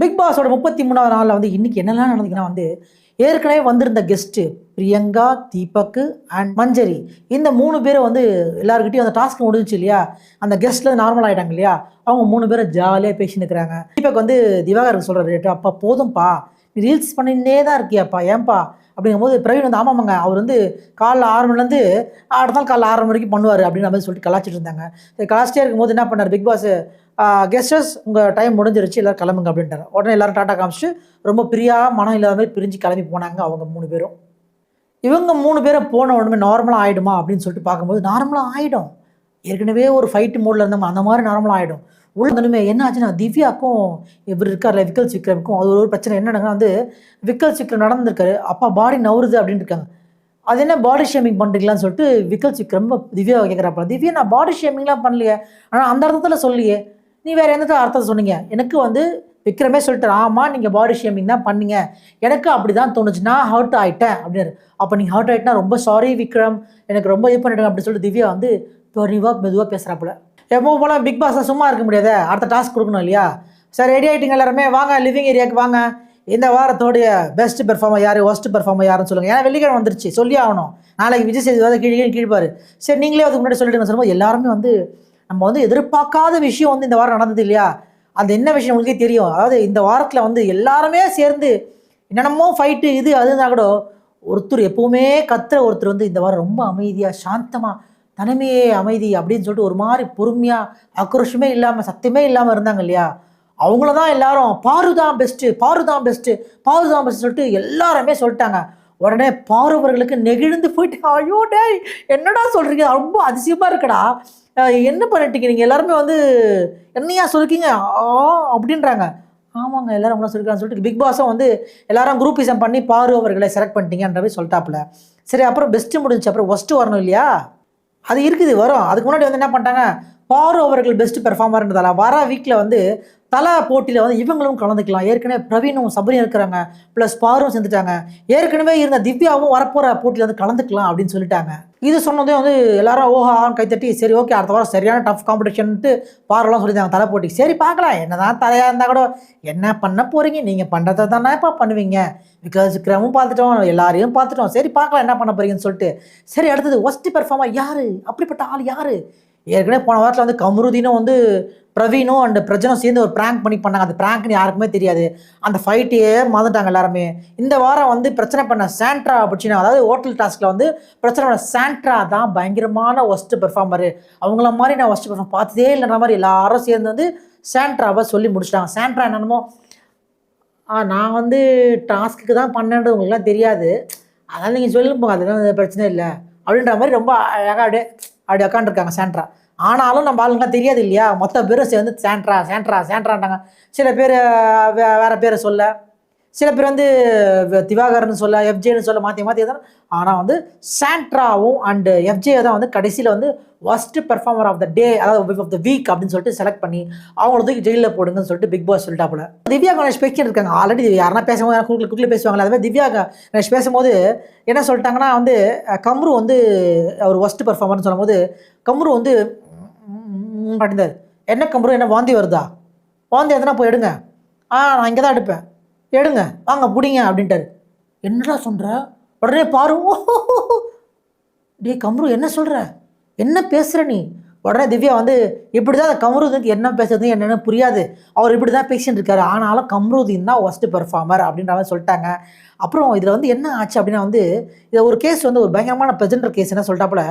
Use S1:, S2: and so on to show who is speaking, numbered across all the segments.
S1: Big பாஸோட 33வது நாளில் வந்து இன்றைக்கி என்னெல்லாம் நடந்துச்சுன்னா வந்து ஏற்கனவே வந்திருந்த கெஸ்ட்டு பிரியங்கா, தீபக் அண்ட் மஞ்சரி, இந்த 3 பேரும் வந்து எல்லாருக்கிட்டையும் அந்த டாஸ்க் முடிஞ்சிச்சு இல்லையா, அந்த கெஸ்ட்டில் நார்மல் ஆகிட்டாங்க இல்லையா, அவங்க 3 பேரும் ஜாலியாக பேசின்னு இருக்கிறாங்க. தீபக் வந்து திவாகருக்கு சொல்கிறாரு, அப்பா போதும்ப்பா, நீ ரீல்ஸ் பண்ணிகிட்டே தான் இருக்கியாப்பா, ஏன்பா அப்படிங்கும்போது பிரவீன் வந்து ஆமாமாங்க, அவர் வந்து காலைல 6 மணிலேருந்து அடுத்த நாள் காலைல 6 மணிக்கு பண்ணுவார் அப்படின்ற மாதிரி சொல்லிட்டு கலாச்சிட்டு இருந்தாங்க. சரி கலாச்சிட்டே இருக்கும்போது என்ன பண்ணார் பிக் பாஸ், கெஸ்டர்ஸ் உங்கள் டைம் முடிஞ்சிருச்சு, எல்லோரும் கிளம்புங்க அப்படின்ட்டார். உடனே எல்லோரும் டாட்டா காமிச்சிட்டு ரொம்ப மனம் இல்லாத மாதிரி பிரிஞ்சு கிளம்பி போனாங்க அவங்க 3 பேரும். இவங்க 3 பேரும் போன உடனே நார்மலாக ஆகிடுமா அப்படின்னு சொல்லிட்டு பார்க்கும்போது நார்மலாக ஆகிடும். ஏற்கனவே ஒரு ஃபைட் மோடில் இருந்தோம், அந்த மாதிரி நார்மலாக ஆகிடும். உள்ளே என்ன ஆச்சுன்னா திவ்யாக்கும் இவர் இருக்கார்ல விக்கல் விக்ரமுக்கும் அது ஒரு பிரச்சனை. என்னன்னா வந்து விக்கல் விக்ரம் நடந்திருக்காரு, அப்பா பாடி நவுறுது அப்படின்னு இருக்காங்க. அது என்ன பாடி ஷேமிங் பண்ணுறீங்களான்னு சொல்லிட்டு விக்கல் விக்ரம் திவ்யாவை கேட்குறாப்பா. திவ்யா நான் பாடி ஷேமிங்லாம் பண்ணலையே, ஆனால் அந்த அர்த்தத்தில் சொல்லியே, நீ வேறு எந்த அர்த்தத்தை சொன்னீங்க? எனக்கு வந்து விக்ரமே சொல்லிட்டு ஆமாம் நீங்கள் பாடி ஷேமிங் தான் பண்ணீங்க, எனக்கு அப்படி தான் தோணுச்சு, நான் ஹர்ட் ஆகிட்டேன் அப்படின்னாரு. அப்போ நீங்கள் ஹர்ட் ஆகிட்டா ரொம்ப சாரி விக்ரம், எனக்கு ரொம்ப இது பண்ணிவிடுங்க அப்படின்னு சொல்லிட்டு திவ்யா வந்து பொறிவாக மெதுவாக பேசுகிறாப்புல. எப்போ போல் பிக் பாஸ் சும்மா இருக்க முடியாது, அடுத்த டாஸ்க் கொடுக்கணும் இல்லையா. சரி ரெடி ஆகிட்டிங்க எல்லாருமே, வாங்க லிவிங் ஏரியாவுக்கு வாங்க. இந்த வாரத்தோடைய பெஸ்ட் பெர்ஃபார்மர் யார், ஒஸ்ட் பெர்ஃபார்மர் யாருன்னு சொல்லுங்கள். ஏன்னா வெள்ளிக்கிழமை வந்துருச்சு, சொல்லி ஆகணும். நாளைக்கு விஜய் சேதுபதி கீழ்ப்பார். சரி நீங்களே அதுக்கு முன்னாடி சொல்லிட்டு சொல்லும்போது எல்லாருமே வந்து நம்ம வந்து எதிர்பார்க்காத விஷயம் வந்து இந்த வாரம் நடந்தது இல்லையா, அந்த என்ன விஷயம் உங்களுக்கே தெரியும். அதாவது இந்த வாரத்தில் வந்து எல்லாருமே சேர்ந்து என்னென்னமோ ஃபைட்டு இது அதுனா கூட ஒருத்தர் எப்போவுமே கத்துற ஒருத்தர் வந்து இந்த வாரம் ரொம்ப அமைதியாக சாந்தமாக தனிமையே அமைதி அப்படின்னு சொல்லிட்டு ஒரு மாதிரி பொறுமையாக ஆக்ரோஷமே இல்லாமல் சத்தமே இல்லாமல் இருந்தாங்க இல்லையா, அவங்கள தான் எல்லாரும் பாரு தான் பெஸ்ட்டு, பாரு தான் பெஸ்ட்டு, பாரு தான் பெஸ்ட்டு சொல்லிட்டு எல்லாருமே சொல்லிட்டாங்க. உடனே பாருவர்களுக்கு நெகிழ்ந்து போயிட்டு, ஐயோ டே என்னடா சொல்கிறீங்க, ரொம்ப அதிசயமாக இருக்குடா, என்ன பண்ணிட்டீங்க நீங்கள் எல்லாருமே வந்து என்னையா சொல்லிருக்கீங்க அப்படின்றாங்க. ஆமாங்க எல்லாரும் அவங்கள சொல்லிருக்கான்னு சொல்லிட்டு பிக் பாஸும் வந்து எல்லாரும் குரூப்பிசம் பண்ணி பாரு அவர்களை செலக்ட் பண்ணிட்டீங்கன்ற மாதிரி சொல்லிட்டாப்புல. சரி அப்புறம் பெஸ்ட்டு முடிஞ்சு அப்புறம் ஒஸ்ட்டு வரணும் இல்லையா, அது இருக்குது வரும். அதுக்கு முன்னாடி வந்து என்ன பண்ணிட்டாங்க, பாரு அவர்கள் பெஸ்ட் பெர்ஃபார்மர்ன்றதால வர வீக்கில் வந்து தலை போட்டியில் வந்து இவங்களும் கலந்துக்கலாம். ஏற்கனவே பிரவீனும் சபரியும் இருக்கிறாங்க, ப்ளஸ் பாரும் சேர்ந்துட்டாங்க. ஏற்கனவே இருந்த திவ்யாவும் வரப்போகிற போட்டியில் வந்து கலந்துக்கலாம் அப்படின்னு சொல்லிட்டாங்க. இது சொன்னதே வந்து எல்லாரும் ஓஹான்னு கைத்தட்டி சரி ஓகே அடுத்த வாரம் சரியான டஃப் காம்படிஷன்ட்டு பாரெல்லாம் சொல்லியிருந்தாங்க தலை போட்டி. சரி பார்க்கலாம், என்ன தான் தலையாக இருந்தால் கூட என்ன பண்ண போகிறீங்க, நீங்கள் பண்ணுறதை தானே இப்போ பண்ணுவீங்க, பிகாஸ் விக்ரமும் பார்த்துட்டோம் எல்லாரையும் பார்த்துட்டோம், சரி பார்க்கலாம் என்ன பண்ண போகிறீங்கன்னு சொல்லிட்டு. சரி அடுத்தது ஒஸ்ட் பெர்ஃபார்மர் யார், அப்படிப்பட்ட ஆள் யார். ஏற்கனவே போன வாரத்தில் வந்து கமருதீனும் வந்து பிரவீனும் அண்ட் பிரஜனும் சேர்ந்து ஒரு ப்ராங்க் பண்ணாங்க. அந்த ப்ராங்க்னு யாருக்குமே தெரியாது, அந்த ஃபைட்டையே மறந்துட்டாங்க எல்லாருமே. இந்த வாரம் வந்து பிரச்சனை பண்ண சாண்ட்ரா அப்படின்னா, அதாவது ஹோட்டல் டாஸ்கில் வந்து பிரச்சனை பண்ண சாண்ட்ரா தான் பயங்கரமான ஒஸ்ட் பெர்ஃபார்மரு, அவங்கள மாதிரி நான் ஒஸ்ட் பெர்ஃபார்மர் பார்த்ததே இல்லைன்ற மாதிரி எல்லாரும் சேர்ந்து வந்து சாண்ட்ராவை சொல்லி முடிச்சிட்டாங்க. சாண்ட்ரா என்னென்னமோ நான் வந்து டாஸ்க்கு தான் பண்ணேன்றது உங்களுக்குலாம் தெரியாது, அதனால் நீங்கள் சொல்லுங்க அதெல்லாம் பிரச்சனை இல்லை அப்படின்ற மாதிரி ரொம்ப அழகாக அப்படி உட்காந்துருக்காங்க சாண்ட்ரா. ஆனாலும் நம்ம ஆளுங்களாம் தெரியாது இல்லையா, மொத்த பேரும் சேர்ந்து சாண்ட்ரா சாண்ட்ரா சாண்ட்ரான்ட்டாங்க. சில பேர் வேறு பேரை சொல்ல, சில பேர் வந்து திவாகர்னு சொல்ல, எஃப்ஜேன்னு சொல்ல, மாற்றி தான். ஆனால் வந்து சாண்ட்ராவும் அண்டு எஃப்ஜே தான் வந்து கடைசியில் வந்து ஒஸ்ட் பெர்ஃபார்மர் ஆஃப் த டே, அதாவது ஆஃப் த வீக் அப்படின்னு சொல்லிட்டு செலக்ட் பண்ணி அவங்கள தூக்கி ஜெயிலில் போடுங்கன்னு சொல்லிட்டு பிக் பாஸ் சொல்லிட்டாப்புல. திவ்யா கணேஷ் பேசிட்டு இருக்காங்க. ஆல்ரெடி யாருன்னா பேசும்போது குறுக்கில் பேசுவாங்களே, அதுமாதிரி திவ்யா கணேஷ் பேசும்போது என்ன சொல்லிட்டாங்கன்னா வந்து கம்ரு வந்து அவர் ஒஸ்ட் பெர்ஃபார்மர்னு சொல்லும்போது கம்ரு வந்து அப்படிந்தார். என்ன கம்ரு என்ன வாந்தி வருதா, வாந்தி எதனா போய் எடுங்க, நான் இங்கே தான் எடுப்பேன், எடுங்க வாங்க பிடிங்க அப்படின்ட்டாரு. என்னடா சொல்கிற, உடனே பாரு டே கம்ரு என்ன சொல்கிற, என்ன பேசுகிற நீ. உடனே திவ்யா வந்து இப்படி தான் கம்ருதீனுக்கு என்ன பேசுறது என்னென்னு புரியாது, அவர் இப்படி தான் பேசிட்டு இருக்காரு, ஆனாலும் கம்ருதீன் தான் ஒஸ்ட் பெர்ஃபார்மர் அப்படின்ற மாதிரி சொல்லிட்டாங்க. அப்புறம் இதில் வந்து என்ன ஆச்சு அப்படின்னா வந்து இதை ஒரு கேஸ் வந்து ஒரு பயங்கரமான ப்ரெசென்டர் கேஸ் என்ன சொல்லிட்டாப்புல,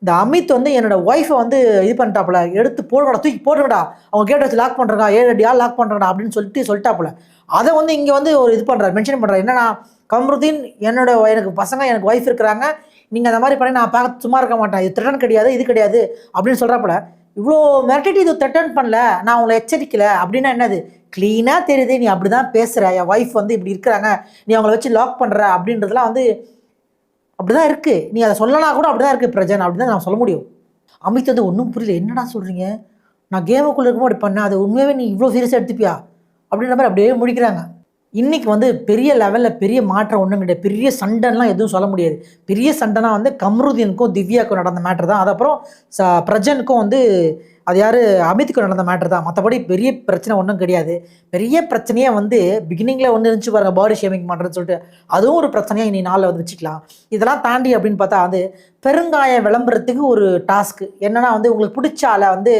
S1: இந்த அமித் வந்து என்னோடய ஒய்ஃபை வந்து இது பண்ணிட்டாப்புல, எடுத்து போடுங்கடா தூக்கி போடுங்கடா, அவங்க கேட் வச்சு லாக் பண்ணுறா 7 அடி லாக் பண்ணுறா அப்படின்னு சொல்லிட்டாப்புல. அதை வந்து இங்கே வந்து ஒரு இது பண்ணுறாரு, மென்ஷன் பண்ணுறாரு. என்னன்னா கம்ருதீன் எனக்கு பசங்க எனக்கு ஒய்ஃப் இருக்கிறாங்க, நீங்கள் அந்த மாதிரி பண்ணி நான் பார்க்க சும்மா இருக்க மாட்டேன், இது த்ரெட்டன் கிடையாது இது கிடையாது அப்படின்னு சொல்கிறாப்புல. இவ்வளோ மிரட்டிட்டு இது த்ரெட்டன் பண்ணல, நான் உங்களை எச்சரிக்கலை அப்படின்னா என்னது, க்ளீனாக தெரியுது நீ அப்படி தான் பேசுகிற, என் ஒய்ஃப் வந்து இப்படி இருக்கிறாங்க, நீ அவங்கள வச்சு லாக் பண்ணுற அப்படின்றதுலாம் வந்து அப்படி தான் இருக்குது, நீ அதை சொல்லலாம் கூட அப்படி தான் இருக்குது பிரஜன் அப்படின்னு தான் நான் சொல்ல முடியும். அமித் வந்து ஒன்றும் புரியல, என்னடா சொல்கிறீங்க, நான் கேமுக்குள்ளே இருக்கும்போது அப்படி பண்ணேன், அது உண்மையாகவே நீ இவ்வளோ சீரியஸாக எடுத்துப்பியா அப்படின்ற மாதிரி அப்படியே முடிக்கிறாங்க. இன்றைக்கி வந்து பெரிய லெவலில் பெரிய மாற்றம் ஒன்றும் கிடையாது, பெரிய சண்டைலாம் எதுவும் சொல்ல முடியாது. பெரிய சண்டைனா வந்து கம்ருதீனுக்கும் திவ்யாவுக்கும் நடந்த மேட்ரு தான். அது அப்புறம் பிரஜனுக்கும் வந்து அது யார், அமித்துக்கு நடந்த மேட்ரு தான். மற்றபடி பெரிய பிரச்சனை ஒன்றும் கிடையாது. பெரிய பிரச்சனையே வந்து பிகினிங்கில் ஒன்று இருந்துச்சு பாருங்க, பாடி ஷேமிங் பண்ணுறதுன்னு சொல்லிட்டு, அதுவும் ஒரு பிரச்சனையாக இனி நாளில் வந்து வச்சுக்கலாம். இதெல்லாம் தாண்டி அப்படின்னு பார்த்தா வந்து பெருங்காயம் விளம்பரத்துக்கு ஒரு டாஸ்க்கு என்னன்னா வந்து உங்களுக்கு பிடிச்ச ஆளை வந்து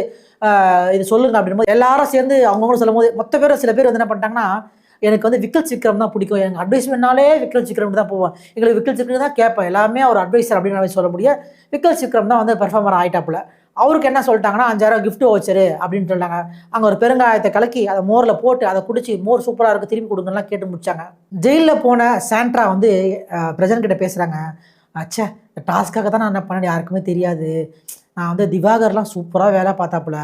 S1: இது சொல்லுங்க அப்படின்போது எல்லாரும் சேர்ந்து அவங்கவுங்களும் சொல்லும் போது மொத்த பேர் சில பேர் வந்து என்ன பண்ணிட்டாங்கன்னா, எனக்கு வந்து விக்கல் சிக்கரம் தான் பிடிக்கும், எனக்கு அட்வைஸ்மெண்ட்னாலே விக்கல் சிக்கரம் தான் போவேன், எங்களுக்கு விக்கல் சிக்கரம் தான் கேட்பேன், எல்லாமே ஒரு அட்வைசர் அப்படின்னு சொல்ல முடியும். விக்கல் சிக்கரம் தான் வந்து பெர்ஃபார்மர் ஆகிட்டாப்புல. அவருக்கு என்ன சொல்லிட்டாங்கன்னா 5000 கிஃப்ட் வச்சரு அப்படின்னு சொல்லிட்டாங்க. அங்கே ஒரு பெருங்காயத்தை கலக்கி அதை மோரில் போட்டு அதை குடிச்சு மோர் சூப்பராக இருக்குது திரும்பி கொடுங்கலாம் கேட்டு முடிச்சாங்க. ஜெயிலில் போன சாண்ட்ரா வந்து பிரஜன் கிட்ட பேசுகிறாங்க. அச்சா இந்த டாஸ்க்காக தான் நான் என்ன பண்ணேன் யாருக்குமே தெரியாது, நான் வந்து திவாகர்லாம் சூப்பராக வேலை பார்த்தாப்புல,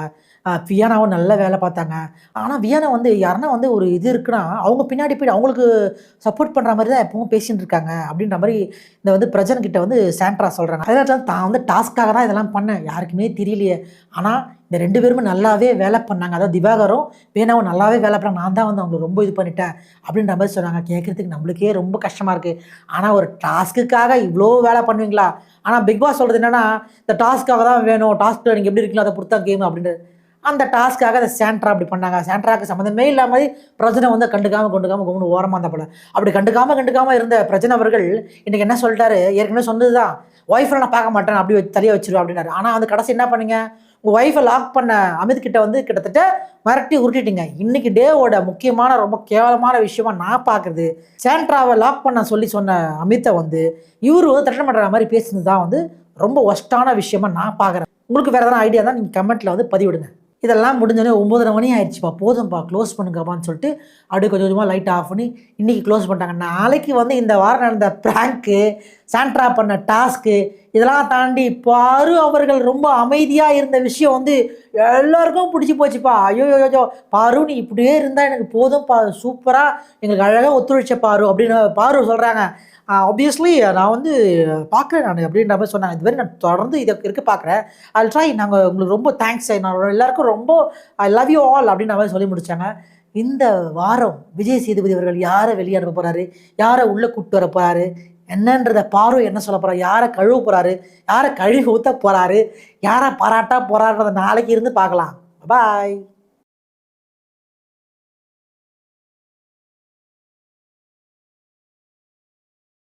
S1: வியானாவும் நல்ல வேலை பார்த்தாங்க. ஆனால் வியானா வந்து யாருன்னா வந்து ஒரு இது இருக்குன்னா அவங்க பின்னாடி போய் அவங்களுக்கு சப்போர்ட் பண்ணுற மாதிரி தான் எப்பவும் பேசிகிட்டு இருக்காங்க அப்படின்ற மாதிரி இந்த வந்து பிரஜன் கிட்ட வந்து சாண்ட்ரா சொல்கிறாங்க. அதனால தான் வந்து டாஸ்க்காக தான் இதெல்லாம் பண்ணேன், யாருக்குமே தெரியலையே. ஆனால் இந்த 2 பேருமே நல்லாவே வேலை பண்ணாங்க, அதாவது திவாகரும் வியானாவும் நல்லாவே வேலை பண்ணாங்க, நான் தான் வந்து அவங்களுக்கு ரொம்ப இது பண்ணிட்டேன் அப்படின்ற மாதிரி சொன்னாங்க. கேட்குறதுக்கு நம்மளுக்கே ரொம்ப கஷ்டமாக இருக்குது. ஆனால் ஒரு டாஸ்க்குக்காக இவ்வளோ வேலை பண்ணுவீங்களா? ஆனால் பிக் பாஸ் சொல்கிறது என்னென்னா, இந்த டாஸ்க்காக தான் வேணும், டாஸ்க்கில் நீங்கள் எப்படி இருக்கீங்களோ அதை பொறுத்தா கேம் அப்படின்றது. அந்த டாஸ்க்காக அந்த சாண்ட்ரா அப்படி பண்ணாங்க. சாண்ட்ராவுக்கு சம்மந்தமே இல்லாமல் பிரச்சனை வந்து கண்டுக்காமல் கம்முன்னு ஓரமாக இருந்தால் போல. அப்படி கண்டுக்காமல் இருந்த பிரச்சனை அவர்கள் இன்றைக்கி என்ன சொல்லிட்டாரு, ஏற்கனவே சொன்னது தான், ஒய்ஃபை நான் பார்க்க மாட்டேன் அப்படி தலையை வச்சிருவேன் அப்படின்னாரு. ஆனால் வந்து கடைசி என்ன பண்ணீங்க, உங்கள் ஒய்ஃபை லாக் பண்ண அமித் கிட்ட வந்து கிட்டத்தட்ட மிரட்டி உருட்டிட்டீங்க. இன்றைக்கி டேவோட முக்கியமான ரொம்ப கேவலமான விஷயமா நான் பார்க்குறது, சாண்ட்ராவை லாக் பண்ண சொன்ன அமித்தை வந்து இவர் வந்து தட்டை பண்ணுற மாதிரி பேசுனது தான் வந்து ரொம்ப ஒஸ்ட்டான விஷயமா நான் பார்க்குறேன். உங்களுக்கு வேறு எதனா ஐடியா தான் நீங்கள் கமெண்ட்டில் வந்து பதிவிடுங்க. இதெல்லாம் முடிஞ்சோடனே 9:30 மணி ஆயிடுச்சுப்பா, போதும்ப்பா க்ளோஸ் பண்ணுங்கப்பான்னு சொல்லிட்டு அப்படியே கொஞ்சம் கொஞ்சமாக லைட் ஆஃப் பண்ணி இன்றைக்கி க்ளோஸ் பண்ணிட்டாங்க. நாளைக்கு வந்து இந்த வாரம் நடந்த ப்ராங்க்கு, சாண்ட்ரா பண்ண டாஸ்க்கு, இதெல்லாம் தாண்டி பாரு அவர்கள் ரொம்ப அமைதியாக இருந்த விஷயம் வந்து எல்லாருக்கும் பிடிச்சி போச்சுப்பா. ஐயோ பாரு நீ இப்படியே இருந்தால் எனக்கு போதும்ப்பா, சூப்பராக எங்களுக்கு அழகாக ஒத்துழைச்ச பாரு அப்படின்னு பாரு சொல்கிறாங்க. ஆப்வியஸ்லி நான் வந்து பார்க்குறேன் நான் அப்படின்ற மாதிரி சொன்னாங்க. இதுவரை நான் தொடர்ந்து இதை பார்க்குறேன். I try. நாங்கள் உங்களுக்கு ரொம்ப தேங்க்ஸ், நான் எல்லாருக்கும் ரொம்ப ஐ லவ் யூ ஆல் அப்படின்ற மாதிரி சொல்லி முடித்தாங்க. இந்த வாரம் விஜய் சேதுபதி அவர்கள் யாரை வெளியே அனுப்ப போகிறாரு, யாரை உள்ளே கூப்பிட்டு வர போகிறாரு, என்னன்றத பாரு என்ன சொல்ல போகிறார், யாரை கழுவ போகிறாரு, யாரை கழுவி ஊற்ற போகிறாரு, யாரை பாராட்டா போகிறான்றத நாளைக்கு இருந்து பார்க்கலாம். பாய்.